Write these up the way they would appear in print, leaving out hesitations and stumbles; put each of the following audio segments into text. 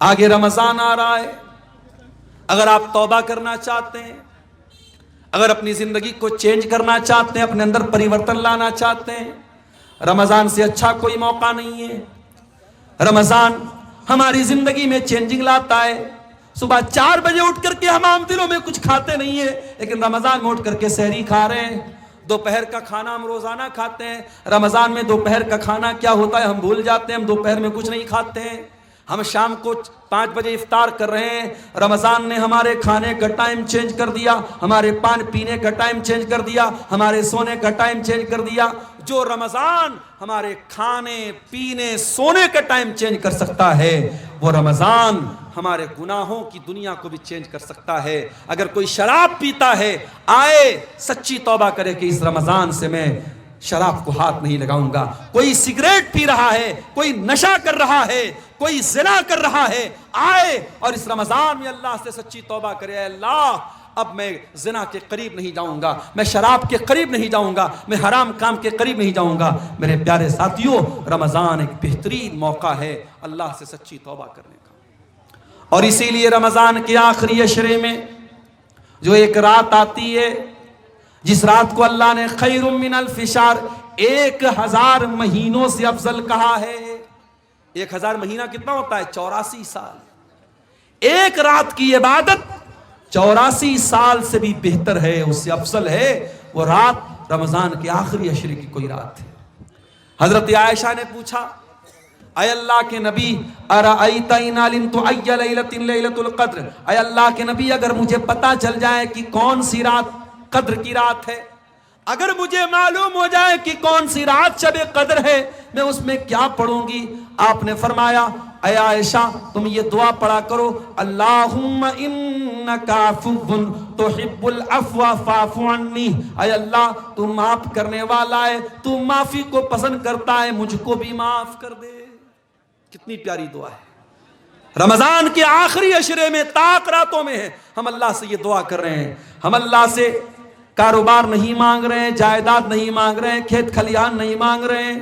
آگے رمضان آ رہا ہے. اگر آپ توبہ کرنا چاہتے ہیں، اگر اپنی زندگی کو چینج کرنا چاہتے ہیں، اپنے اندر پریورتن لانا چاہتے ہیں، رمضان سے اچھا کوئی موقع نہیں ہے. رمضان ہماری زندگی میں چینجنگ لاتا ہے. صبح 4 بجے اٹھ کر کے ہم عام دنوں میں کچھ کھاتے نہیں ہیں، لیکن رمضان میں اٹھ کر کے سحری کھا رہے ہیں. دوپہر کا کھانا ہم روزانہ کھاتے ہیں، رمضان میں دوپہر کا کھانا کیا ہوتا ہے ہم بھول جاتے ہیں. ہم دوپہر میں کچھ نہیں کھاتے ہیں. ہم شام کو 5 بجے افطار کر رہے ہیں. رمضان نے ہمارے کھانے کا ٹائم چینج کر دیا، ہمارے پان پینے کا ٹائم چینج کر دیا، ہمارے سونے کا ٹائم چینج کر دیا. جو رمضان ہمارے کھانے پینے سونے کا ٹائم چینج کر سکتا ہے، وہ رمضان ہمارے گناہوں کی دنیا کو بھی چینج کر سکتا ہے. اگر کوئی شراب پیتا ہے، آئے سچی توبہ کرے کہ اس رمضان سے میں شراب کو ہاتھ نہیں لگاؤں گا. کوئی سگریٹ پی رہا ہے، کوئی نشہ کر رہا ہے، کوئی زنا کر رہا ہے، آئے اور اس رمضان میں اللہ سے سچی توبہ کرے. اے اللہ، اب میں زنا کے قریب نہیں جاؤں گا، میں شراب کے قریب نہیں جاؤں گا، میں حرام کام کے قریب نہیں جاؤں گا. میرے پیارے ساتھیوں، رمضان ایک بہترین موقع ہے اللہ سے سچی توبہ کرنے کا. اور اسی لیے رمضان کے آخری عشرے میں جو ایک رات آتی ہے، جس رات کو اللہ نے خیر من الف شہر، 1000 مہینوں سے افضل کہا ہے. 1000 مہینہ کتنا ہوتا ہے؟ 84 سال. ایک رات کی عبادت 84 سال سے بھی بہتر ہے، اس سے افضل ہے. وہ رات رمضان کے آخری عشرے کی کوئی رات ہے. حضرت عائشہ نے پوچھا، اے اللہ کے نبی، ارأیت ان علمت ای لیلۃ لیلۃ القدر، اے اللہ کے نبی اگر مجھے پتا چل جائے کہ کون سی رات قدر کی رات ہے، اگر مجھے معلوم ہو جائے کہ کون سی رات شب قدر ہے، میں اس میں کیا پڑھوں گی؟ آپ نے فرمایا، اے عائشہ تم یہ دعا پڑھا کرو، اللہم انک عفو تحب العفو فاعف عنی. اے اللہ تو معاف کرنے والا ہے، تو معافی کو پسند کرتا ہے، مجھ کو بھی معاف کر دے. کتنی پیاری دعا ہے. رمضان کے آخری عشرے میں طاق راتوں میں ہے، ہم اللہ سے یہ دعا کر رہے ہیں. ہم اللہ سے کاروبار نہیں مانگ رہے ہیں، جائیداد نہیں مانگ رہے ہیں، کھیت کھلیان نہیں مانگ رہے ہیں،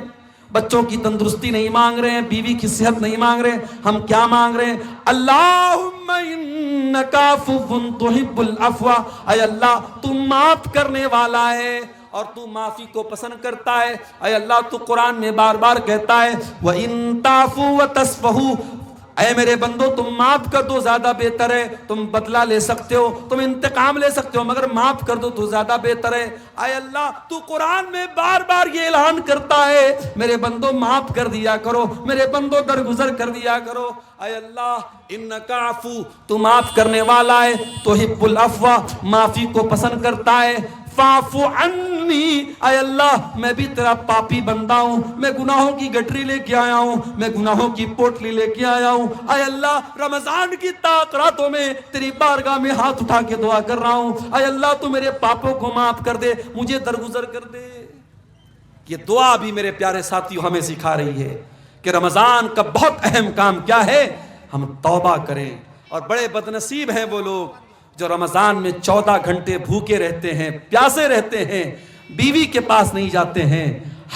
بچوں کی تندرستی نہیں مانگ رہے ہیں، بیوی کی صحت نہیں مانگ رہے ہیں. ہم کیا مانگ رہے ہیں؟ اللہم انک عفو تحب العفو، اے اللہ تم معاف کرنے والا ہے اور تو معافی کو پسند کرتا ہے. اے اللہ تو قرآن میں بار بار کہتا ہے وَإِن تَعْفُوا وَتَصْفَحُوا، اے میرے بندو تم معاف کر دو زیادہ بہتر ہے. تم بدلہ لے سکتے ہو، تم انتقام لے سکتے ہو، مگر معاف کر دو تو زیادہ بہتر ہے. اے اللہ تو قرآن میں بار بار یہ اعلان کرتا ہے میرے بندو معاف کر دیا کرو، میرے بندو درگزر کر دیا کرو. اے اللہ انک عفو، تو معاف کرنے والا ہے، تحب العفو، معافی کو پسند کرتا ہے. فاعف عنی، اے اللہ میں بھی تیرا پاپی بندہ ہوں، میں گناہوں کی گٹری لے کے آیا ہوں، میں گناہوں کی پوٹلی لے کے آیا ہوں. اے اللہ رمضان کی طاق راتوں میں تیری بارگاہ میں ہاتھ اٹھا کے دعا کر رہا ہوں، اے اللہ تو میرے پاپوں کو معاف کر دے، مجھے درگزر کر دے. یہ دعا بھی میرے پیارے ساتھیوں ہمیں سکھا رہی ہے کہ رمضان کا بہت اہم کام کیا ہے، ہم توبہ کریں. اور بڑے بدنصیب ہیں وہ لوگ جو رمضان میں 14 گھنٹے بھوکے رہتے ہیں، پیاسے رہتے ہیں، بیوی کے پاس نہیں جاتے ہیں،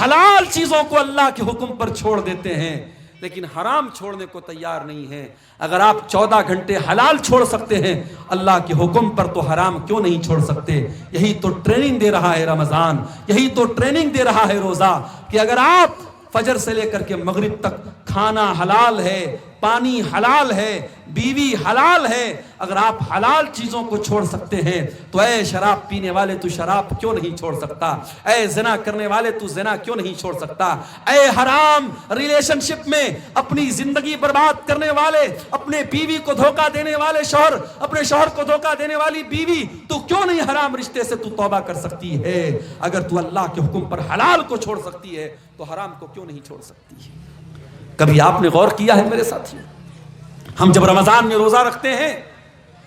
حلال چیزوں کو اللہ کے حکم پر چھوڑ دیتے ہیں، لیکن حرام چھوڑنے کو تیار نہیں ہیں. اگر آپ 14 گھنٹے حلال چھوڑ سکتے ہیں، اللہ کے حکم پر تو حرام کیوں نہیں چھوڑ سکتے؟ یہی تو ٹریننگ دے رہا ہے رمضان، یہی تو ٹریننگ دے رہا ہے روزہ، کہ اگر آپ فجر سے لے کر کے مغرب تک کھانا حلال ہے، پانی حلال ہے، بیوی حلال ہے، اگر آپ حلال چیزوں کو چھوڑ سکتے ہیں تو اے شراب پینے والے تو شراب کیوں نہیں چھوڑ سکتا؟ اے زنا کرنے والے تو زنا کیوں نہیں چھوڑ سکتا؟ اے حرام ریلیشن شپ میں اپنی زندگی برباد کرنے والے، اپنے بیوی کو دھوکہ دینے والے شوہر، اپنے شوہر کو دھوکہ دینے والی بیوی، تو کیوں نہیں حرام رشتے سے تو توبہ کر سکتی ہے؟ اگر تو اللہ کے حکم پر حلال کو چھوڑ سکتی ہے تو حرام کو کیوں نہیں چھوڑ سکتی ہے؟ کبھی آپ نے غور کیا ہے میرے ساتھیوں؟ ہم جب رمضان میں روزہ رکھتے ہیں،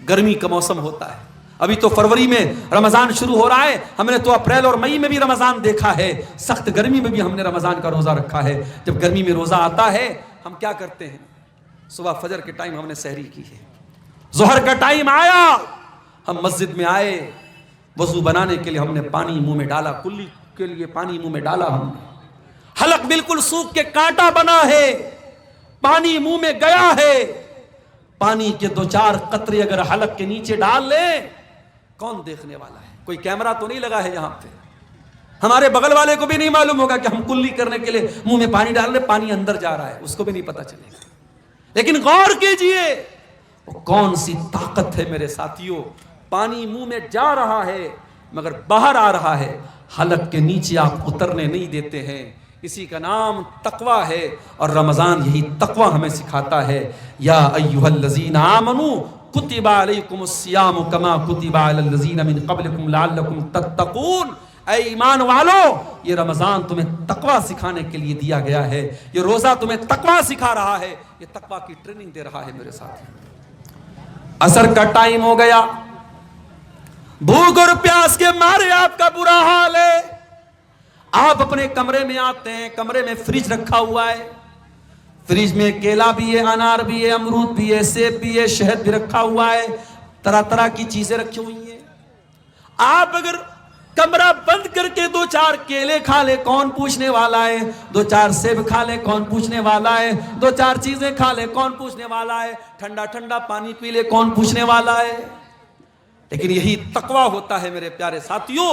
گرمی کا موسم ہوتا ہے، ابھی تو فروری میں رمضان شروع ہو رہا ہے، ہم نے تو اپریل اور مئی میں بھی رمضان دیکھا ہے، سخت گرمی میں بھی ہم نے رمضان کا روزہ رکھا ہے. جب گرمی میں روزہ آتا ہے ہم کیا کرتے ہیں؟ صبح فجر کے ٹائم ہم نے سحری کی ہے، ظہر کا ٹائم آیا، ہم مسجد میں آئے، وضو بنانے کے لیے ہم نے پانی منہ میں ڈالا، کلی کے لیے پانی منہ میں ڈالا، ہم نے حلق بالکل سوکھ کے کانٹا بنا ہے، پانی منہ میں گیا ہے، پانی کے 2-4 قطرے اگر حلق کے نیچے ڈال لیں، کون دیکھنے والا ہے؟ کوئی کیمرہ تو نہیں لگا ہے یہاں پہ، ہمارے بغل والے کو بھی نہیں معلوم ہوگا کہ ہم کلی کرنے کے لیے منہ میں پانی ڈال رہے، پانی اندر جا رہا ہے، اس کو بھی نہیں پتا چلے گا۔ لیکن غور کیجئے وہ کون سی طاقت ہے میرے ساتھیوں، پانی منہ میں جا رہا ہے مگر باہر آ رہا ہے، حلق کے نیچے آپ اترنے نہیں دیتے ہیں۔ اسی کا نام تقوی ہے، اور رمضان یہی تقوی ہمیں سکھاتا ہے۔ یا ایھا الذین آمنوا کتب علیکم الصیام کما کتب علی الذین من قبلکم لعلکم تتقون، اے ایمان والو یہ رمضان تمہیں تقوی سکھانے کے لیے دیا گیا ہے، یہ روزہ تمہیں تقوی سکھا رہا ہے، یہ تقوی کی ٹریننگ دے رہا ہے میرے ساتھ۔ عصر کا ٹائم ہو گیا، بھوک اور پیاس کے مارے آپ کا برا حال ہے، آپ اپنے کمرے میں آتے ہیں، کمرے میں فریج رکھا ہوا ہے، فریج میں کیلا بھی ہے، انار بھی ہے، امرود بھی ہے، سیب بھی ہے، شہد بھی رکھا ہوا ہے، طرح طرح کی چیزیں رکھی ہوئی ہیں۔ آپ اگر کمرہ بند کر کے 2-4 کیلے کھا لے کون پوچھنے والا ہے، 2-4 سیب کھا لے کون پوچھنے والا ہے، 2-4 چیزیں کھا لے کون پوچھنے والا ہے، ٹھنڈا ٹھنڈا پانی پی لے کون پوچھنے والا ہے۔ لیکن یہی تقوی ہوتا ہے میرے پیارے ساتھیوں۔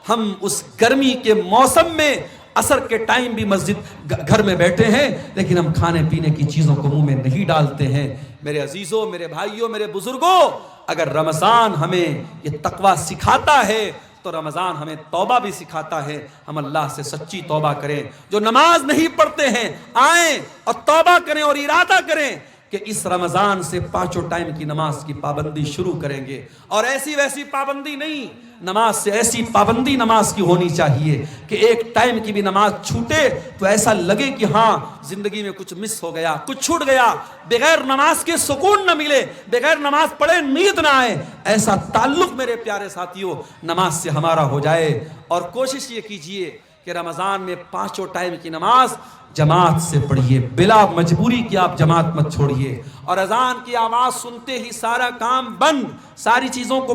ہم اس گرمی کے موسم میں عصر کے ٹائم بھی مسجد گھر میں بیٹھے ہیں، لیکن ہم کھانے پینے کی چیزوں کو منہ میں نہیں ڈالتے ہیں۔ میرے عزیزوں، میرے بھائیوں، میرے بزرگوں، اگر رمضان ہمیں یہ تقوی سکھاتا ہے تو رمضان ہمیں توبہ بھی سکھاتا ہے۔ ہم اللہ سے سچی توبہ کریں، جو نماز نہیں پڑھتے ہیں آئیں اور توبہ کریں اور ارادہ کریں کہ اس رمضان سے 5 ٹائم کی نماز کی پابندی شروع کریں گے، اور ایسی ویسی پابندی نہیں، نماز سے ایسی پابندی نماز کی ہونی چاہیے کہ ایک ٹائم کی بھی نماز چھوٹے تو ایسا لگے کہ ہاں زندگی میں کچھ مس ہو گیا، کچھ چھوٹ گیا، بغیر نماز کے سکون نہ ملے، بغیر نماز پڑھے نیند نہ آئے، ایسا تعلق میرے پیارے ساتھیوں نماز سے ہمارا ہو جائے۔ اور کوشش یہ کیجئے کہ رمضان میں 5 ٹائم کی نماز جماعت سے پڑھیے، بلا مجبوری کی آپ جماعت مت چھوڑیے، اور اذان کی آواز سنتے ہی سارا کام بند، ساری چیزوں کو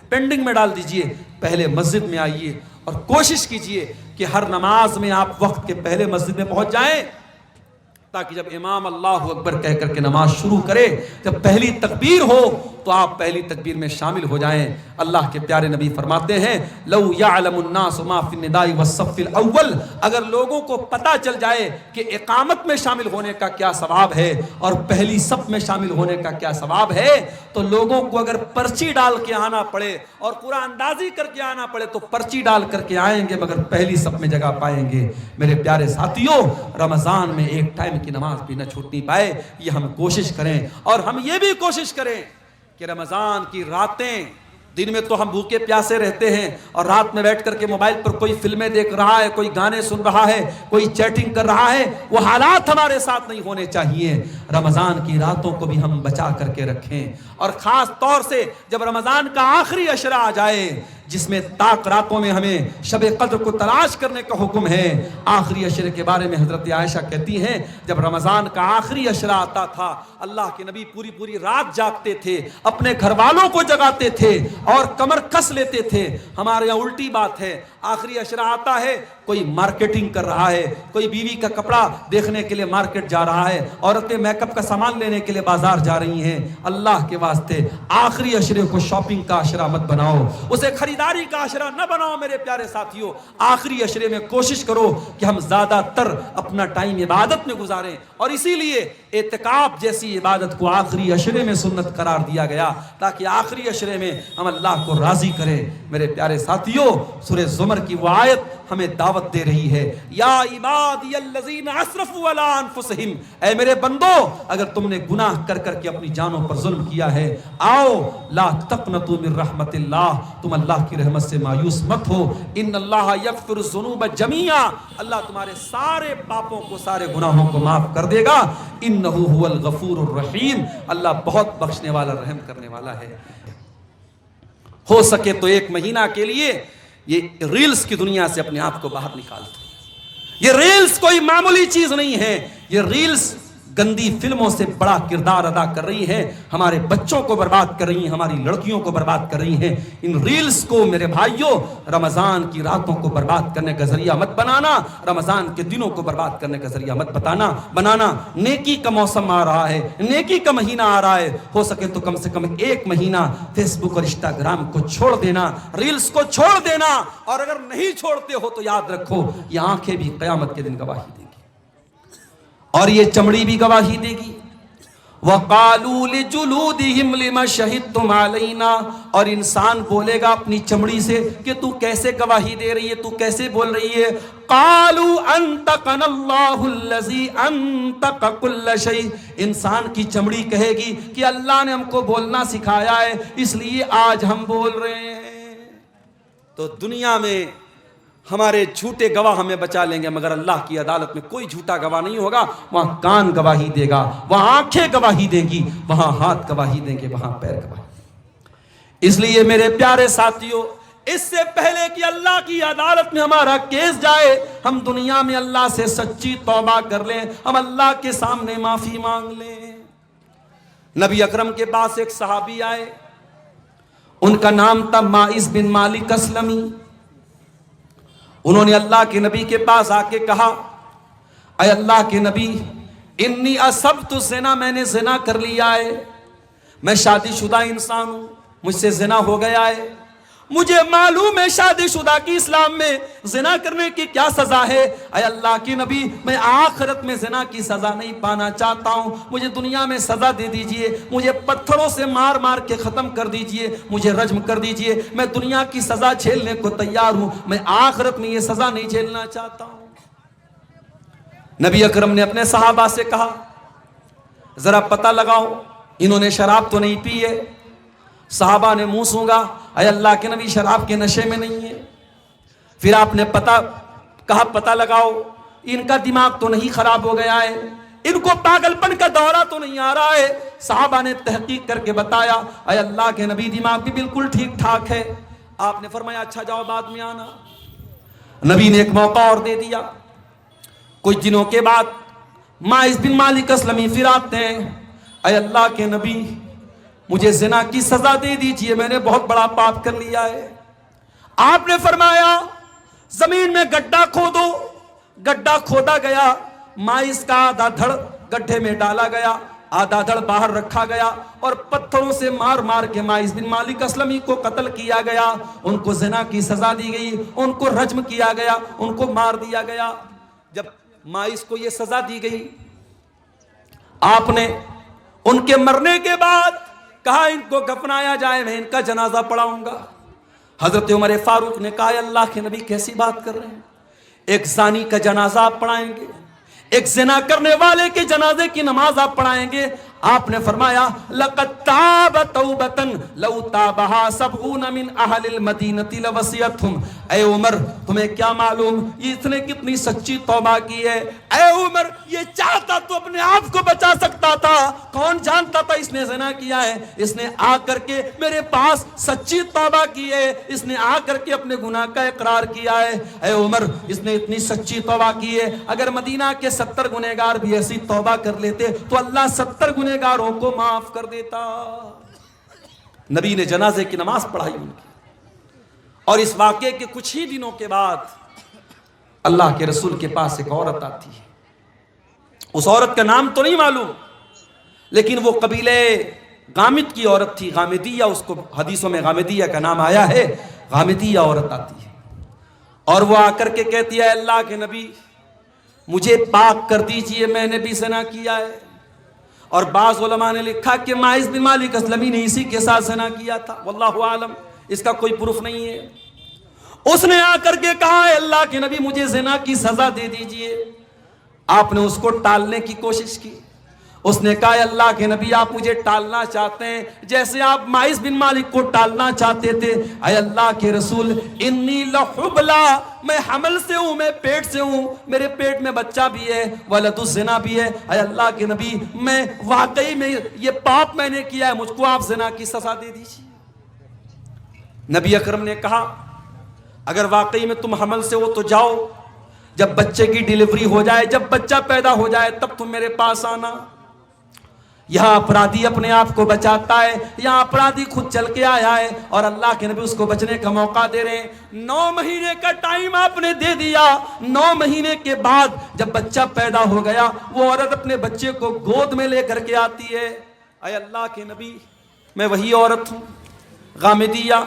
پینڈنگ میں ڈال دیجئے، پہلے مسجد میں آئیے اور کوشش کیجئے کہ ہر نماز میں آپ وقت کے پہلے مسجد میں پہنچ جائیں، تاکہ جب امام اللہ اکبر کہہ کر کے نماز شروع کرے، جب پہلی تکبیر ہو تو آپ پہلی تکبیر میں شامل ہو جائیں۔ اللہ کے پیارے نبی فرماتے ہیں لو یعلم الناس ما فی النداء والصف الاول، اگر لوگوں کو پتہ چل جائے کہ اقامت میں شامل ہونے کا کیا ثواب ہے اور پہلی صف میں شامل ہونے کا کیا ثواب ہے، تو لوگوں کو اگر پرچی ڈال کے آنا پڑے اور قرآن اندازی کر کے آنا پڑے تو پرچی ڈال کر کے آئیں گے مگر پہلی صف میں جگہ پائیں گے۔ میرے پیارے ساتھیوں، رمضان میں ایک ٹائم کی نماز بھی نہ چھوٹنی پائے، یہ ہم کوشش کریں، اور ہم یہ بھی کوشش کریں کہ رمضان کی راتیں، دن میں تو ہم بھوکے پیاسے رہتے ہیں اور رات میں بیٹھ کر کے موبائل پر کوئی فلمیں دیکھ رہا ہے، کوئی گانے سن رہا ہے، کوئی چیٹنگ کر رہا ہے، وہ حالات ہمارے ساتھ نہیں ہونے چاہیے۔ رمضان کی راتوں کو بھی ہم بچا کر کے رکھیں، اور خاص طور سے جب رمضان کا آخری عشرہ آ جائے، جس میں طاق راتوں میں ہمیں شب قدر کو تلاش کرنے کا حکم ہے۔ آخری عشرے کے بارے میں حضرت عائشہ کہتی ہیں جب رمضان کا آخری عشرہ آتا تھا اللہ کے نبی پوری رات جاگتے تھے، اپنے گھر والوں کو جگاتے تھے اور کمر کس لیتے تھے۔ ہمارے یہاں الٹی بات ہے، آخری عشرہ آتا ہے کوئی مارکیٹنگ کر رہا ہے، کوئی بیوی کا کپڑا دیکھنے کے لیے مارکیٹ جا رہا ہے، عورتیں میک اپ کا سامان لینے کے لیے بازار جا رہی ہیں۔ اللہ کے واسطے آخری عشرے کو شاپنگ کا عشرہ مت بناؤ، اسے خریداری کا عشرہ نہ بناؤ میرے پیارے ساتھیوں۔ آخری عشرے میں کوشش کرو کہ ہم زیادہ تر اپنا ٹائم عبادت میں گزاریں، اور اسی لیے اعتکاف جیسی عبادت کو آخری عشرے میں سنت قرار دیا گیا تاکہ آخری عشرے میں ہم اللہ کو راضی کریں۔ میرے پیارے ساتھیوں، سورہ زمر کی وہ آیت ہمیں دعوت دے رہی ہے، یا عبادی الذین اسرفوا علی انفسہم، اے میرے بندو اگر تم نے گناہ کر کر کے اپنی جانوں پر ظلم کیا ہے، آؤ لا تقنطوا من رحمت اللہ، تم اللہ کی رحمت سے مایوس مت ہو، ان اللہ یغفر الذنوب جمیعا، اللہ تمہارے سارے پاپوں کو، سارے گناہوں کو معاف کر دے گا، انہ هو الغفور الرحیم، اللہ بہت بخشنے والا، رحم کرنے والا ہے۔ ہو سکے تو 1 مہینہ کے لیے یہ ریلز کی دنیا سے اپنے آپ کو باہر نکال دو۔ یہ ریلز کوئی معمولی چیز نہیں ہے، یہ ریلز گندی فلموں سے بڑا کردار ادا کر رہی ہیں، ہمارے بچوں کو برباد کر رہی ہیں، ہماری لڑکیوں کو برباد کر رہی ہیں۔ ان ریلز کو میرے بھائیوں رمضان کی راتوں کو برباد کرنے کا ذریعہ مت بنانا، رمضان کے دنوں کو برباد کرنے کا ذریعہ مت بنانا۔ نیکی کا موسم آ رہا ہے، نیکی کا مہینہ آ رہا ہے، ہو سکے تو کم سے کم ایک مہینہ فیس بک اور انسٹاگرام کو چھوڑ دینا، ریلز کو چھوڑ دینا، اور اگر نہیں چھوڑتے ہو تو یاد رکھو یہ آنکھیں بھی قیامت کے دن گواہی دیں گی اور یہ چمڑی بھی گواہی دے گی۔ وَقَالُوا لِجُلُودِهِمْ لِمَ شَهِدْتُمْ عَلَيْنَا، اور انسان بولے گا اپنی چمڑی سے کہ تو کیسے گواہی دے رہی ہے، تو کیسے بول رہی ہے۔ قَالُوا أَنْطَقَنَا اللَّهُ الَّذِي أَنْطَقَ كُلَّ شَيْءٍ، انسان کی چمڑی کہے گی کہ اللہ نے ہم کو بولنا سکھایا ہے اس لیے آج ہم بول رہے ہیں۔ تو دنیا میں ہمارے جھوٹے گواہ ہمیں بچا لیں گے، مگر اللہ کی عدالت میں کوئی جھوٹا گواہ نہیں ہوگا۔ وہاں کان گواہی دے گا، وہاں آنکھیں گواہی دیں گی، وہاں ہاتھ گواہی دیں گے، وہاں پیر گواہی۔ اس لیے میرے پیارے ساتھیوں، اس سے پہلے کہ اللہ کی عدالت میں ہمارا کیس جائے، ہم دنیا میں اللہ سے سچی توبہ کر لیں، ہم اللہ کے سامنے معافی مانگ لیں۔ نبی اکرم کے پاس ایک صحابی آئے، ان کا نام تھا ماعز بن مالک اسلمی۔ انہوں نے اللہ کے نبی کے پاس آ کے کہا، اے اللہ کے نبی، انی اصبت الزنا، میں نے زنا کر لیا ہے، میں شادی شدہ انسان ہوں، مجھ سے زنا ہو گیا ہے، مجھے معلوم ہے شادی شدہ کی اسلام میں زنا کرنے کی کیا سزا ہے۔ اے اللہ کے نبی، میں آخرت میں زنا کی سزا نہیں پانا چاہتا ہوں، مجھے دنیا میں سزا دے دیجئے، مجھے پتھروں سے مار مار کے ختم کر دیجئے، مجھے رجم کر دیجئے، میں دنیا کی سزا جھیلنے کو تیار ہوں، میں آخرت میں یہ سزا نہیں جھیلنا چاہتا ہوں۔ نبی اکرم نے اپنے صحابہ سے کہا، ذرا پتہ لگاؤ انہوں نے شراب تو نہیں پی ہے؟ صحابہ نے منہ سونگا، اے اللہ کے نبی شراب کے نشے میں نہیں ہے۔ پھر آپ نے کہا پتہ لگاؤ ان کا دماغ تو نہیں خراب ہو گیا ہے، ان کو پاگل پن کا دورہ تو نہیں آ رہا ہے؟ صحابہ نے تحقیق کر کے بتایا، اے اللہ کے نبی دماغ بھی بالکل ٹھیک ٹھاک ہے۔ آپ نے فرمایا اچھا جاؤ بعد میں آنا۔ نبی نے ایک موقع اور دے دیا۔ کچھ دنوں کے بعد ماعز بن مالک اسلمی پھر آتے ہیں، اے اللہ کے نبی مجھے زنا کی سزا دے دیجئے، میں نے بہت بڑا پاپ کر لیا ہے۔ آپ نے فرمایا زمین میں گڈھا کھودو، گڈھا کھودا گیا، ماعز کا آدھا دھڑ گڈھے میں ڈالا گیا، آدھا دھڑ باہر رکھا گیا، اور پتھروں سے مار مار کے ماعز بن مالک اسلمی کو قتل کیا گیا، ان کو زنا کی سزا دی گئی، ان کو رجم کیا گیا، ان کو مار دیا گیا۔ جب ماعز کو یہ سزا دی گئی، آپ نے ان کے مرنے کے بعد کہا ان کو کفنایا جائے، میں ان کا جنازہ پڑھاؤں گا۔ حضرت عمر فاروق نے کہا اللہ کے نبی کیسی بات کر رہے ہیں، ایک زانی کا جنازہ آپ پڑھائیں گے، ایک زنا کرنے والے کے جنازے کی نماز آپ پڑھائیں گے؟ آپ نے فرمایا لَقَدْ تَابَ تَوْبَةً لَوْ تَابَهَا سَبْعُونَ مِنْ أَهْلِ الْمَدِينَةِ لَوَسِعَتْهُمْ۔ اے عمر تمہیں کیا معلوم یہ اس نے کتنی سچی توبہ کی ہے؟ اے عمر یہ چاہتا تو اپنے آپ کو بچا سکتا تھا، کون جانتا تھا اس نے زنا کیا ہے؟ اس نے آ کر کے میرے پاس سچی توبہ کی ہے، اس نے آ کر کے اپنے گناہ کا اقرار کیا ہے۔ اے عمر اس نے اتنی سچی توبہ کی ہے، اگر مدینہ کے 70 گنہگار بھی ایسی توبہ کر لیتے تو اللہ 70 گنہگاروں کو معاف کر دیتا۔ نبی نے جنازے کی نماز پڑھائی ان کی، اور اس واقعے کے کچھ ہی دنوں کے بعد اللہ کے رسول کے پاس ایک عورت آتی ہے۔ اس عورت کا نام تو نہیں معلوم، لیکن وہ قبیلے غامد کی عورت تھی، غامدیہ، اس کو حدیثوں میں غامدیہ کا نام آیا ہے۔ غامدیہ عورت آتی ہے اور وہ آ کر کے کہتی ہے اللہ کے نبی مجھے پاک کر دیجئے، میں نے بھی زنا کیا ہے۔ اور بعض علماء نے لکھا کہ ماعز بن مالک اسلمی نے اسی کے ساتھ زنا کیا تھا، واللہ عالم، اس کا کوئی پروف نہیں ہے۔ اس نے آ کر کے کہا ہے اللہ کے نبی مجھے زنا کی سزا دے دیجئے۔ آپ نے اس کو ٹالنے کی کوشش کی، اس نے کہا اللہ کے نبی آپ مجھے ٹالنا چاہتے ہیں جیسے آپ ماعز بن مالک کو ٹالنا چاہتے تھے۔ اے اللہ کے رسول انی لحبلا، میں حمل سے ہوں، میں پیٹ سے ہوں، میرے پیٹ میں بچہ بھی ہے، ولد الزنا بھی ہے۔ اے اللہ کے نبی میں واقعی میں یہ پاپ میں نے کیا ہے، مجھ کو آپ زنا کی سزا دے دیجیے۔ نبی اکرم نے کہا اگر واقعی میں تم حمل سے ہو تو جاؤ جب بچے کی ڈیلیوری ہو جائے، جب بچہ پیدا ہو جائے، تب تم میرے پاس آنا۔ یہاں اپرادھی اپنے آپ کو بچاتا ہے، یہاں اپرادھی خود چل کے آیا ہے اور اللہ کے نبی اس کو بچنے کا موقع دے رہے ہیں۔ 9 مہینے کا ٹائم آپ نے دے دیا۔ 9 مہینے کے بعد جب بچہ پیدا ہو گیا، وہ عورت اپنے بچے کو گود میں لے کر کے آتی ہے۔ اے اللہ کے نبی، میں وہی عورت ہوں غامدیہ،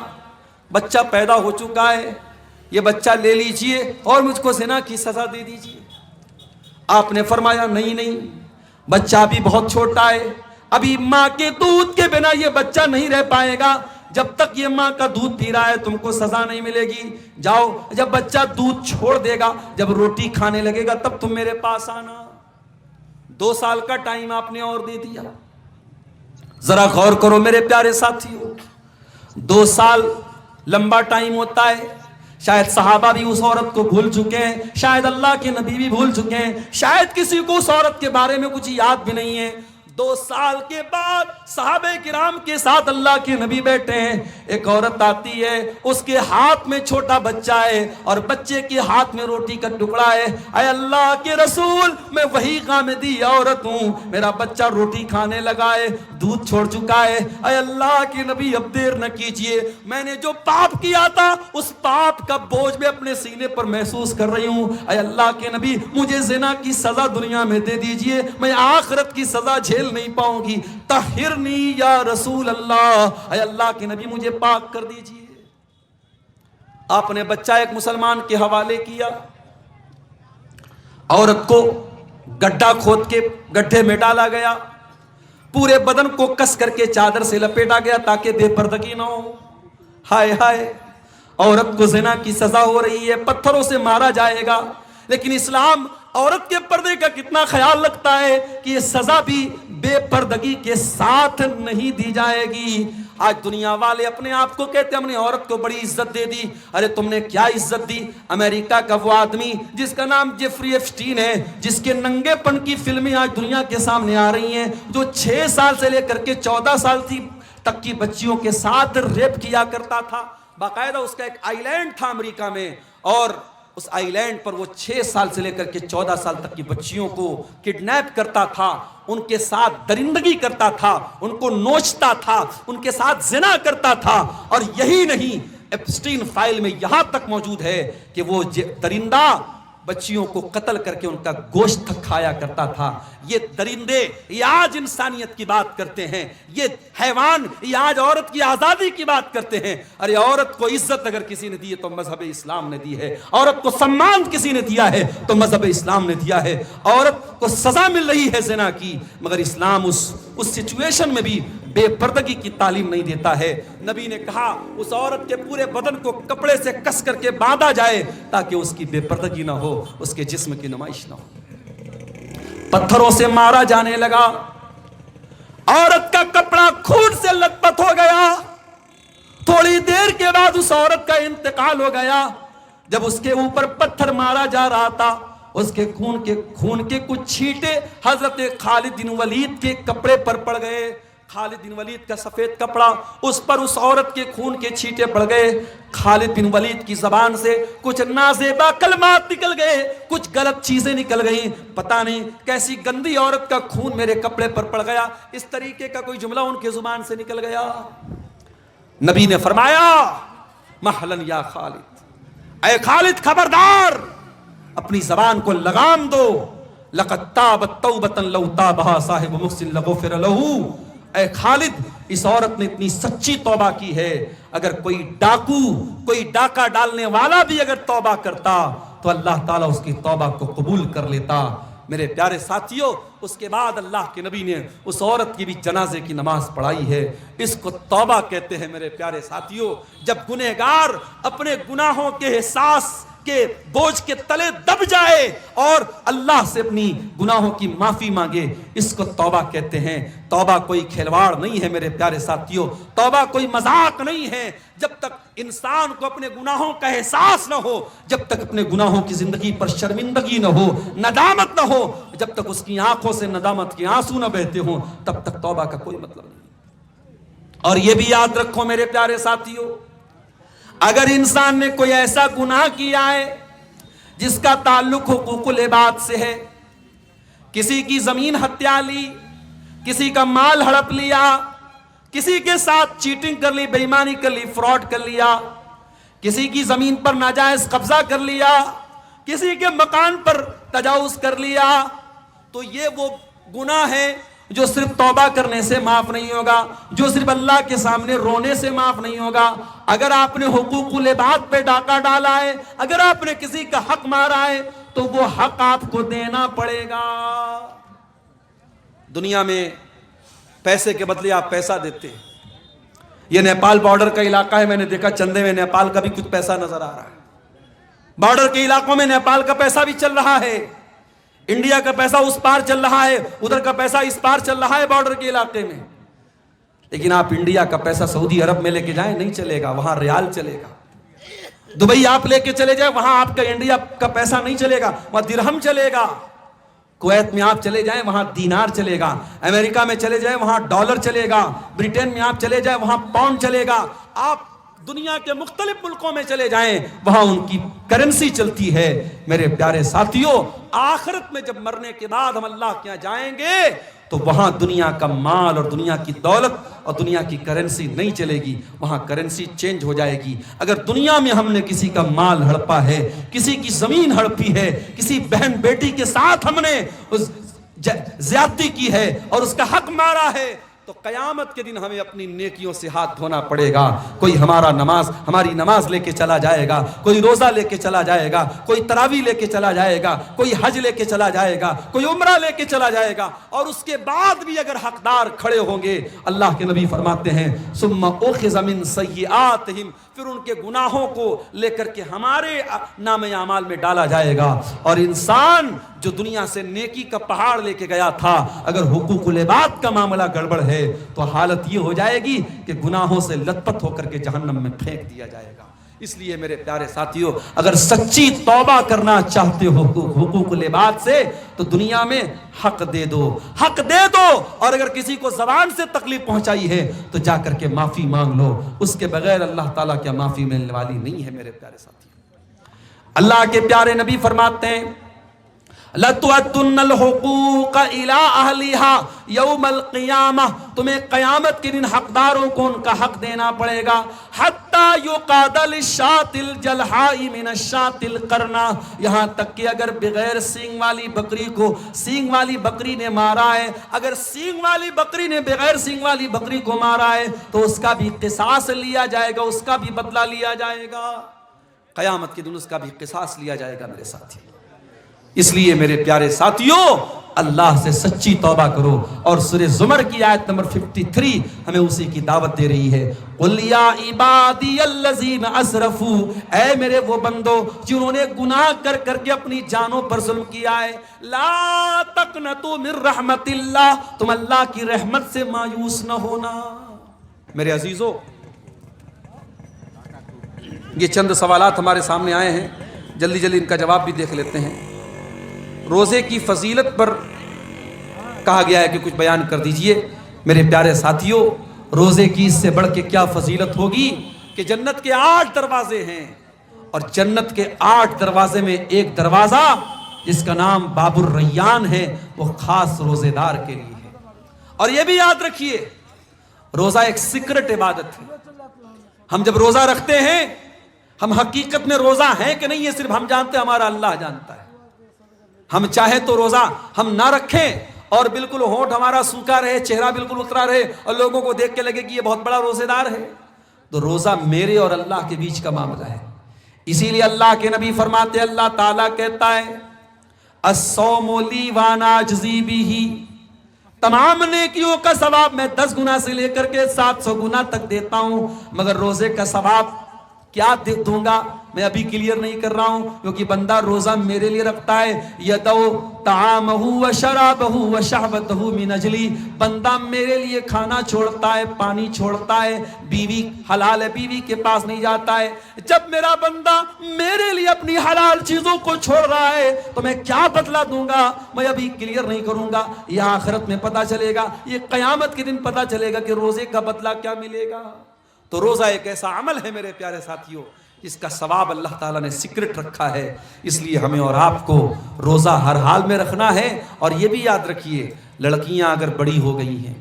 بچہ پیدا ہو چکا ہے، یہ بچہ لے لیجئے اور مجھ کو زنا کی سزا دے دیجئے۔ آپ نے فرمایا نہیں، بچہ بھی بہت چھوٹا ہے، ابھی ماں کے دودھ کے بنا یہ بچہ نہیں رہ پائے گا، جب تک یہ ماں کا دودھ پی رہا ہے تم کو سزا نہیں ملے گی، جاؤ جب بچہ دودھ چھوڑ دے گا، جب روٹی کھانے لگے گا تب تم میرے پاس آنا۔ 2 سال کا ٹائم آپ نے اور دے دیا۔ ذرا غور کرو میرے پیارے ساتھیوں، 2 سال لمبا ٹائم ہوتا ہے۔ شاید صحابہ بھی اس عورت کو بھول چکے ہیں، شاید اللہ کے نبی بھی بھول چکے ہیں، شاید کسی کو اس عورت کے بارے میں کچھ یاد بھی نہیں ہے۔ 2 سال کے بعد صحابہ کرام کے ساتھ اللہ کے نبی بیٹھے ہیں، ایک عورت آتی ہے، اس کے ہاتھ میں چھوٹا بچہ ہے اور بچے کے ہاتھ میں روٹی کا ٹکڑا ہے۔ اے اللہ کے رسول، میں وہی غامدی عورت ہوں، میرا بچہ روٹی کھانے لگا ہے، دودھ چھوڑ چکا ہے۔ اے اللہ کے نبی، اب دیر نہ کیجئے، میں نے جو پاپ کیا تھا اس پاپ کا بوجھ میں اپنے سینے پر محسوس کر رہی ہوں۔ اے اللہ کے نبی، مجھے زنا کی سزا دنیا میں دے دیجئے، میں آخرت کی سزا جھیل نہیں پاؤں گی، طہرنی یا رسول اللہ، اے اللہ کے نبی مجھے پاک کر دیجئے۔ آپ نے بچہ ایک مسلمان کے حوالے کیا، عورت کو گڈھا کھود کے گڈھے میں ڈالا گیا، پورے بدن کو کس کر کے چادر سے لپیٹا گیا تاکہ بے پردگی نہ ہو۔ ہائے ہائے، عورت کو زنا کی سزا ہو رہی ہے، پتھروں سے مارا جائے گا، لیکن اسلام عورت کے پردے کا کتنا خیال رکھتا ہے کہ یہ سزا بھی بے پردگی کے ساتھ نہیں دی جائے گی۔ آج دنیا والے اپنے آپ کو کہتے ہیں ہم نے عورت کو بڑی عزت دے دی۔ ارے تم نے کیا عزت دی؟ امریکہ کا وہ آدمی جس کا نام جیفری ایپسٹین ہے، جس کے ننگے پن کی فلمیں آج دنیا کے سامنے آ رہی ہیں، جو 6 سال سے لے کر کے 14 سال تک کی بچیوں کے ساتھ ریپ کیا کرتا تھا۔ باقاعدہ اس کا ایک آئی لینڈ تھا امریکہ میں، اور اس آئی لینڈ پر وہ 6 سال سے لے کر کے 14 سال تک کی بچیوں کو کڈنیپ کرتا تھا، ان کے ساتھ درندگی کرتا تھا، ان کو نوچتا تھا، ان کے ساتھ زنا کرتا تھا۔ اور یہی نہیں، ایپسٹین فائل میں یہاں تک موجود ہے کہ وہ درندہ بچیوں کو قتل کر کے ان کا گوشت کھایا کرتا تھا۔ یہ درندے یہ آج انسانیت کی بات کرتے ہیں، یہ حیوان یہ آج عورت کی آزادی کی بات کرتے ہیں۔ ارے عورت کو عزت اگر کسی نے دی ہے تو مذہب اسلام نے دی ہے، عورت کو سمان کسی نے دیا ہے تو مذہب اسلام نے دیا ہے۔ عورت کو سزا مل رہی ہے زنا کی، مگر اسلام اس سچویشن میں بھی بے پردگی کی تعلیم نہیں دیتا ہے۔ نبی نے کہا اس عورت کے پورے بدن کو کپڑے سے کس کر کے باندھا جائے تاکہ اس کی بے پردگی نہ ہو، اس کے جسم کی نمائش نہ ہو۔ پتھروں سے مارا جانے لگا، عورت کا کپڑا خون سے لت پت ہو گیا۔ تھوڑی دیر کے بعد اس عورت کا انتقال ہو گیا۔ جب اس کے اوپر پتھر مارا جا رہا تھا، اس کے خون کے کچھ چھینٹے حضرت خالد بن ولید کے کپڑے پر پڑ گئے۔ خالد بن ولید کا سفید کپڑا، اس پر اس عورت کے خون کے چھینٹے پڑ گئے۔ خالد بن ولید کی زبان سے کچھ نازیبا کلمات نکل گئے، کچھ غلط چیزیں نکل گئیں، پتہ نہیں کیسی گندی عورت کا خون میرے کپڑے پر پڑ گیا، اس طریقے کا کوئی جملہ ان کے زبان سے نکل گیا۔ نبی نے فرمایا محلن یا خالد، اے خالد خبردار، اپنی زبان کو لگام دو۔ لقد تابت توبۃ لو تابها صاحب محسن لغفر له۔ اے خالد، اس عورت نے اتنی سچی توبہ کی ہے، اگر کوئی ڈاکو، کوئی ڈاکہ ڈالنے والا بھی اگر توبہ کرتا تو اللہ تعالیٰ اس کی توبہ کو قبول کر لیتا۔ میرے پیارے ساتھیوں، اس کے بعد اللہ کے نبی نے اس عورت کی بھی جنازے کی نماز پڑھائی ہے۔ اس کو توبہ کہتے ہیں میرے پیارے ساتھیوں۔ جب گنہگار اپنے گناہوں کے احساس کے بوجھ کے تلے دب جائے اور اللہ سے اپنی گناہوں کی معافی مانگے، اس کو توبہ کہتے ہیں۔ توبہ کوئی کھلواڑ نہیں ہے میرے پیارے ساتھیوں، توبہ کوئی مذاق نہیں ہے۔ جب تک انسان کو اپنے گناہوں کا احساس نہ ہو، جب تک اپنے گناہوں کی زندگی پر شرمندگی نہ ہو، ندامت نہ ہو، جب تک اس کی آنکھوں سے ندامت کے آنسو نہ بہتے ہوں، تب تک توبہ کا کوئی مطلب نہیں۔ اور یہ بھی یاد رکھو میرے پیارے ساتھیوں، اگر انسان نے کوئی ایسا گناہ کیا ہے جس کا تعلق حقوق العباد سے ہے. کسی کی زمین ہتھیا لی, کسی کا مال ہڑپ لیا, کسی کے ساتھ چیٹنگ کر لی, بے ایمانی کر لی, فراڈ کر لیا, کسی کی زمین پر ناجائز قبضہ کر لیا, کسی کے مکان پر تجاوز کر لیا, تو یہ وہ گناہ ہے جو صرف توبہ کرنے سے معاف نہیں ہوگا, جو صرف اللہ کے سامنے رونے سے معاف نہیں ہوگا. اگر آپ نے حقوق العباد پہ ڈاکہ ڈالا ہے, اگر آپ نے کسی کا حق مارا ہے, تو وہ حق آپ کو دینا پڑے گا. دنیا میں پیسے کے بدلے آپ پیسہ دیتے ہیں. یہ نیپال بارڈر کا علاقہ ہے, میں نے دیکھا چندے میں نیپال کا بھی کچھ پیسہ نظر آ رہا ہے. بارڈر کے علاقوں میں نیپال کا پیسہ بھی چل رہا ہے, انڈیا کا پیسہ اس پار چل رہا ہے, ادھر کا پیسہ اس پار چل رہا ہے بارڈر کے علاقے میں. لیکن آپ انڈیا کا پیسہ سعودی عرب میں لے کے جائیں, نہیں چلے گا, وہاں ریال چلے گا. دبئی آپ لے کے چلے جائیں, وہاں آپ کا انڈیا کا پیسہ نہیں چلے گا, وہاں درہم چلے گا. کویت میں آپ چلے جائیں, وہاں دینار چلے گا. امریکہ میں چلے جائیں, وہاں ڈالر چلے گا. برٹین میں آپ چلے جائیں, وہاں پاؤنڈ چلے گا. آپ دنیا کے مختلف ملکوں میں چلے جائیں, وہاں ان کی کرنسی چلتی ہے. میرے پیارے ساتھیوں, آخرت میں جب مرنے کے بعد ہم اللہ کے یہاں جائیں گے, تو وہاں دنیا کا مال اور دنیا کی دولت اور دنیا کی کرنسی نہیں چلے گی, وہاں کرنسی چینج ہو جائے گی. اگر دنیا میں ہم نے کسی کا مال ہڑپا ہے, کسی کی زمین ہڑپی ہے, کسی بہن بیٹی کے ساتھ ہم نے زیادتی کی ہے اور اس کا حق مارا ہے, تو قیامت کے دن ہمیں اپنی نیکیوں سے ہاتھ دھونا پڑے گا. کوئی ہماری نماز لے کے چلا جائے گا, کوئی روزہ لے کے چلا جائے گا, کوئی تراویح لے کے چلا جائے گا, کوئی حج لے کے چلا جائے گا, کوئی عمرہ لے کے چلا جائے گا, اور اس کے بعد بھی اگر حقدار کھڑے ہوں گے, اللہ کے نبی فرماتے ہیں ثم اخذ من سیئاتہم, پھر ان کے گناہوں کو لے کر کے ہمارے نامہ اعمال میں ڈالا جائے گا. اور انسان جو دنیا سے نیکی کا پہاڑ لے کے گیا تھا, اگر حقوق العباد کا معاملہ گڑبڑ ہے, تو حالت یہ ہو جائے گی کہ گناہوں سے لت پت ہو کر کے جہنم میں پھینک دیا جائے گا. اس لیے میرے پیارے ساتھیوں, اگر سچی توبہ کرنا چاہتے ہو حقوق العباد سے, تو دنیا میں حق دے دو, حق دے دو. اور اگر کسی کو زبان سے تکلیف پہنچائی ہے, تو جا کر کے معافی مانگ لو. اس کے بغیر اللہ تعالیٰ کیا معافی ملنے والی نہیں ہے. میرے پیارے ساتھیوں, اللہ کے پیارے نبی فرماتے ہیں لَتُؤَدُّنَّ الْحُقُوقَ إِلَىٰ أَهْلِهَا يَوْمَ الْقِيَامَةِ, تمہیں قیامت کے دن حقداروں کو ان کا حق دینا پڑے گا. حَتَّى يُقَادَ لِلشَّاةِ الْجَلْحَاءِ مِنَ الشَّاةِ الْقَرْنَةِ, یہاں تک کہ اگر بغیر سینگ والی بکری کو سینگ والی بکری نے مارا ہے, اگر سینگ والی بکری نے بغیر سینگ والی بکری کو مارا ہے, تو اس کا بھی قصاص لیا جائے گا, اس کا بھی بدلہ لیا جائے گا. قیامت کے دن اس کا بھی قصاص لیا جائے گا. میرے ساتھی, اس لیے میرے پیارے ساتھیوں, اللہ سے سچی توبہ کرو. اور سورہ زمر کی آیت نمبر 53 ہمیں اسی کی دعوت دے رہی ہے. قُلْ يَا عِبَادِيَ الَّذِينَ أَسْرَفُوا, اے میرے وہ بندو جنہوں نے گناہ کر کر کے اپنی جانوں پر ظلم کیا ہے, لَا تَقْنَطُوا مِن رَحْمَتِ اللَّهِ, تم اللہ کی رحمت سے مایوس نہ ہونا. میرے عزیزو, یہ چند سوالات ہمارے سامنے آئے ہیں, جلدی جلدی ان کا جواب بھی دیکھ لیتے ہیں. روزے کی فضیلت پر کہا گیا ہے کہ کچھ بیان کر دیجئے. میرے پیارے ساتھیوں, روزے کی اس سے بڑھ کے کیا فضیلت ہوگی کہ جنت کے 8 دروازے ہیں, اور جنت کے 8 دروازے میں ایک دروازہ جس کا نام باب الریان ہے, وہ خاص روزے دار کے لیے ہے. اور یہ بھی یاد رکھیے, روزہ ایک سیکرٹ عبادت ہے. ہم جب روزہ رکھتے ہیں, ہم حقیقت میں روزہ ہیں کہ نہیں یہ صرف ہم جانتے ہیں, ہمارا اللہ جانتا ہے. ہم چاہے تو روزہ ہم نہ رکھیں اور بالکل ہونٹ ہمارا سوکھا رہے, چہرہ بالکل اترا رہے, اور لوگوں کو دیکھ کے لگے کہ یہ بہت بڑا روزے دار ہے, تو روزہ میرے اور اللہ کے بیچ کا معاملہ ہے. اسی لیے اللہ کے نبی فرماتے, اللہ تعالیٰ کہتا ہے الصوم لی وانا اجزی بہ, تمام نیکیوں کا ثواب میں 10 گنا سے لے کر کے 700 گنا تک دیتا ہوں, مگر روزے کا ثواب کیا دوں گا میں ابھی کلیئر نہیں کر رہا ہوں, کیونکہ بندہ روزہ میرے لیے رکھتا ہے. یدو طعامہ و شرابہ و شہوتہ من اجلی, بندہ میرے لیے کھانا چھوڑتا ہے, پانی چھوڑتا ہے, بیوی حلال ہے بیوی کے پاس نہیں جاتا ہے. جب میرا بندہ میرے لیے اپنی حلال چیزوں کو چھوڑ رہا ہے, تو میں کیا بدلہ دوں گا میں ابھی کلیئر نہیں کروں گا. یہ آخرت میں پتہ چلے گا, یہ قیامت کے دن پتہ چلے گا کہ روزے کا بدلہ کیا ملے گا. تو روزہ ایک ایسا عمل ہے میرے پیارے ساتھیوں اس کا ثواب اللہ تعالیٰ نے سیکرٹ رکھا ہے. اس لیے ہمیں اور آپ کو روزہ ہر حال میں رکھنا ہے. اور یہ بھی یاد رکھیے لڑکیاں اگر بڑی ہو گئی ہیں,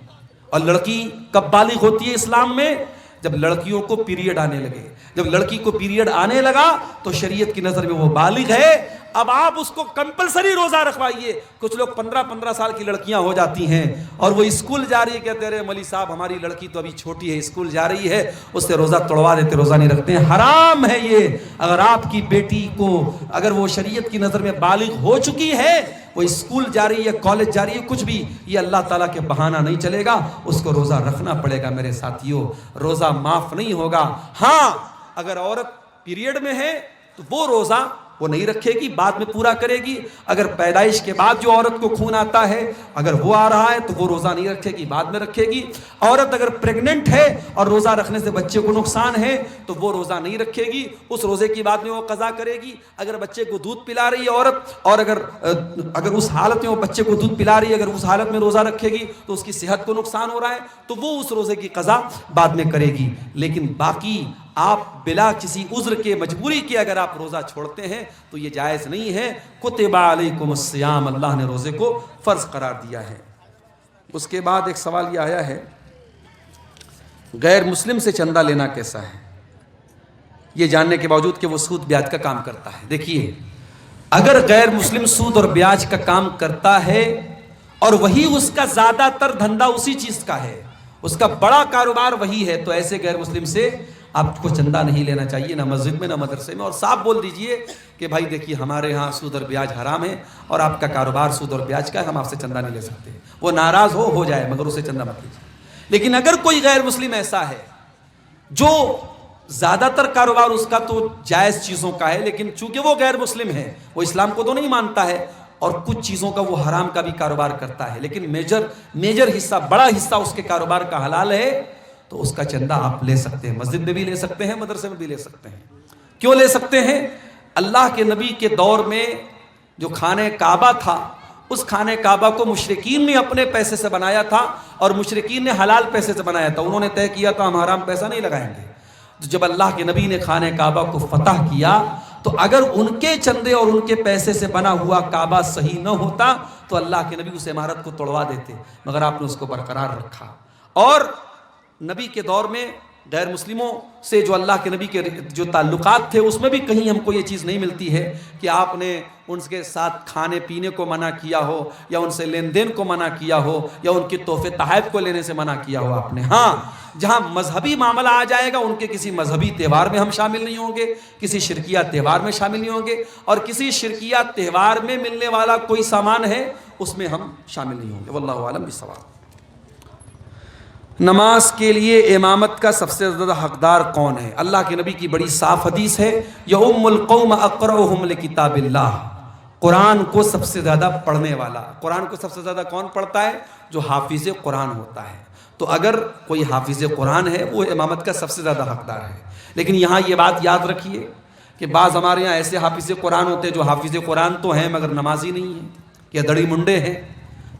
اور لڑکی کب بالغ ہوتی ہے اسلام میں؟ جب لڑکیوں کو پیریڈ آنے لگے. جب لڑکی کو پیریڈ آنے لگا تو شریعت کی نظر میں وہ بالغ ہے. اب آپ اس کو کمپلسری روزہ رکھوائیے. کچھ لوگ 15 سال کی لڑکیاں ہو جاتی ہیں اور وہ اسکول جا رہی ہے, کہتے رہے مولوی صاحب ہماری لڑکی تو ابھی چھوٹی ہے, اسکول جا رہی ہے, اس سے روزہ توڑوا دیتے, روزہ نہیں رکھتے ہیں. حرام ہے یہ. اگر آپ کی بیٹی کو اگر وہ شریعت کی نظر میں بالغ ہو چکی ہے, وہ اسکول جا رہی ہے, کالج جا رہی ہے, کچھ بھی, یہ اللہ تعالیٰ کے بہانہ نہیں چلے گا. اس کو روزہ رکھنا پڑے گا میرے ساتھیوں. روزہ معاف نہیں ہوگا. ہاں اگر عورت پیریڈ میں ہے تو وہ روزہ وہ نہیں رکھے گی, بعد میں پورا کرے گی. اگر پیدائش کے بعد جو عورت کو خون آتا ہے اگر وہ آ رہا ہے تو وہ روزہ نہیں رکھے گی, بعد میں رکھے گی. عورت اگر پریگننٹ ہے اور روزہ رکھنے سے بچے کو نقصان ہے تو وہ روزہ نہیں رکھے گی, اس روزے کی بعد میں وہ قضا کرے گی. اگر بچے کو دودھ پلا رہی ہے عورت اور اگر اس حالت میں وہ بچے کو دودھ پلا رہی ہے, اگر اس حالت میں روزہ رکھے گی تو اس کی صحت کو نقصان ہو رہا ہے تو وہ اس روزے کی قضا بعد میں کرے گی. لیکن باقی آپ بلا کسی عذر کے, مجبوری کے اگر آپ روزہ چھوڑتے ہیں تو یہ جائز نہیں ہے. کتب علیکم الصیام, اللہ نے روزے کو فرض قرار دیا ہے. اس کے بعد ایک سوال یہ آیا ہے, غیر مسلم سے چندہ لینا کیسا ہے, یہ جاننے کے باوجود کہ وہ سود بیاج کا کام کرتا ہے. دیکھیے اگر غیر مسلم سود اور بیاج کا کام کرتا ہے اور وہی اس کا زیادہ تر دھندا اسی چیز کا ہے, اس کا بڑا کاروبار وہی ہے, تو ایسے غیر مسلم سے آپ کو چندہ نہیں لینا چاہیے, نہ مسجد میں نہ مدرسے میں. اور صاحب بول دیجئے کہ بھائی دیکھیے ہمارے ہاں سود اور بیاج حرام ہے اور آپ کا کاروبار سود اور بیاج کا ہے, ہم آپ سے چندہ نہیں لے سکتے. وہ ناراض ہو جائے مگر اسے چندہ مت لیجیے. لیکن اگر کوئی غیر مسلم ایسا ہے جو زیادہ تر کاروبار اس کا تو جائز چیزوں کا ہے, لیکن چونکہ وہ غیر مسلم ہے, وہ اسلام کو تو نہیں مانتا ہے, اور کچھ چیزوں کا وہ حرام کا بھی کاروبار کرتا ہے, لیکن میجر حصہ, بڑا حصہ اس کے کاروبار کا حلال ہے, تو اس کا چندہ آپ لے سکتے ہیں. مسجد میں بھی لے سکتے ہیں, مدرسے میں بھی لے سکتے ہیں. کیوں لے سکتے ہیں؟ اللہ کے نبی کے دور میں جو خانہ کعبہ تھا, اس خانہ کعبہ کو مشرکین نے اپنے پیسے سے بنایا تھا اور مشرکین نے حلال پیسے سے بنایا تھا. انہوں نے طے کیا تھا ہم حرام پیسہ نہیں لگائیں گے. تو جب اللہ کے نبی نے خانہ کعبہ کو فتح کیا تو اگر ان کے چندے اور ان کے پیسے سے بنا ہوا کعبہ صحیح نہ ہوتا تو اللہ کے نبی اس عمارت کو توڑوا دیتے, مگر آپ نے اس کو برقرار رکھا. اور نبی کے دور میں غیر مسلموں سے جو اللہ کے نبی کے جو تعلقات تھے اس میں بھی کہیں ہم کو یہ چیز نہیں ملتی ہے کہ آپ نے ان کے ساتھ کھانے پینے کو منع کیا ہو, یا ان سے لین دین کو منع کیا ہو, یا ان کے تحفے تحائف کو لینے سے منع کیا ہو آپ نے. ہاں جہاں مذہبی معاملہ آ جائے گا, ان کے کسی مذہبی تہوار میں ہم شامل نہیں ہوں گے, کسی شرکیہ تہوار میں شامل نہیں ہوں گے, اور کسی شرکیہ تہوار میں ملنے والا کوئی سامان ہے اس میں ہم شامل نہیں ہوں گے. واللہ اعلم بالصواب. نماز کے لیے امامت کا سب سے زیادہ حقدار کون ہے؟ اللہ کے نبی کی بڑی صاف حدیث ہے, یؤم القوم اقرؤہم لکتاب اللہ, قرآن کو سب سے زیادہ پڑھنے والا. قرآن کو سب سے زیادہ کون پڑھتا ہے؟ جو حافظ قرآن ہوتا ہے. تو اگر کوئی حافظ قرآن ہے وہ امامت کا سب سے زیادہ حقدار ہے. لیکن یہاں یہ بات یاد رکھیے کہ بعض ہمارے یہاں ایسے حافظ قرآن ہوتے ہیں جو حافظ قرآن تو ہیں مگر نمازی نہیں ہیں یا دڑی منڈے ہیں,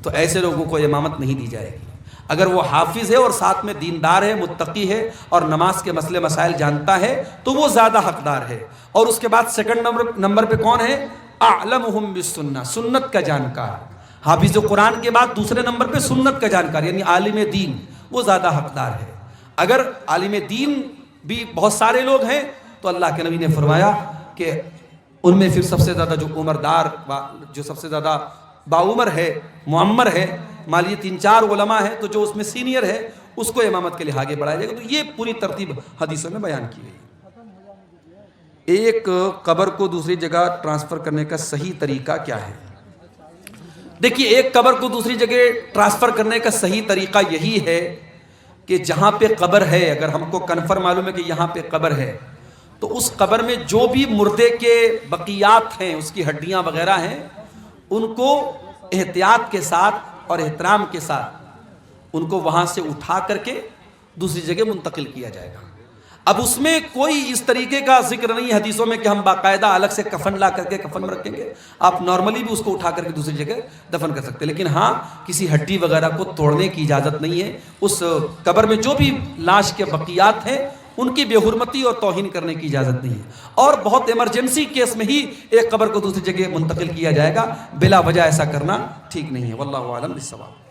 تو ایسے لوگوں کو امامت نہیں دی جائے گی. اگر وہ حافظ ہے اور ساتھ میں دیندار ہے, متقی ہے اور نماز کے مسئلے مسائل جانتا ہے تو وہ زیادہ حقدار ہے. اور اس کے بعد سیکنڈ نمبر پہ کون ہے؟ اعلمہم بالسنہ, سنت کا جانکار. حافظ قرآن کے بعد دوسرے نمبر پہ سنت کا جانکار یعنی عالم دین, وہ زیادہ حقدار ہے. اگر عالم دین بھی بہت سارے لوگ ہیں تو اللہ کے نبی نے فرمایا کہ ان میں پھر سب سے زیادہ جو عمردار, جو سب سے زیادہ باعمر ہے, معمر ہے, مالی 3-4 علماء ہیں, تو جو اس میں سینئر ہے اس کو امامت کے لیے آگے بڑھایا جائے گا. تو یہ پوری ترتیب حدیثوں میں بیان کی گئی. ایک قبر کو دوسری جگہ ٹرانسفر کرنے کا صحیح طریقہ کیا ہے؟ دیکھیے ایک قبر کو دوسری جگہ ٹرانسفر کرنے کا صحیح طریقہ یہی ہے کہ جہاں پہ قبر ہے, اگر ہم کو کنفرم معلوم ہے کہ یہاں پہ قبر ہے, تو اس قبر میں جو بھی مردے کے بقیات ہیں, اس کی ہڈیاں وغیرہ ہیں, ان کو احتیاط کے ساتھ اور احترام کے ساتھ ان کو وہاں سے اٹھا کر کے دوسری جگہ منتقل کیا جائے گا. اب اس میں کوئی اس طریقے کا ذکر نہیں ہے حدیثوں میں کہ ہم باقاعدہ الگ سے کفن لا کر کے کفن میں رکھیں گے. آپ نارملی بھی اس کو اٹھا کر کے دوسری جگہ دفن کر سکتے ہیں, لیکن ہاں کسی ہڈی وغیرہ کو توڑنے کی اجازت نہیں ہے. اس قبر میں جو بھی لاش کے بقیات ہیں ان کی بے حرمتی اور توہین کرنے کی اجازت نہیں ہے، اور بہت ایمرجنسی کیس میں ہی ایک قبر کو دوسری جگہ منتقل کیا جائے گا، بلا وجہ ایسا کرنا ٹھیک نہیں ہے۔ واللہ اعلم بالصواب۔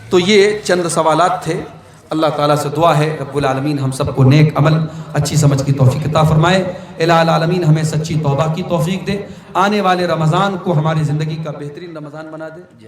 تو یہ چند سوالات تھے۔ اللہ تعالیٰ سے دعا ہے رب العالمین ہم سب کو نیک عمل، اچھی سمجھ کی توفیق عطا فرمائے۔ الہ العالمین ہمیں سچی توبہ کی توفیق دے، آنے والے رمضان کو ہماری زندگی کا بہترین رمضان بنا دے۔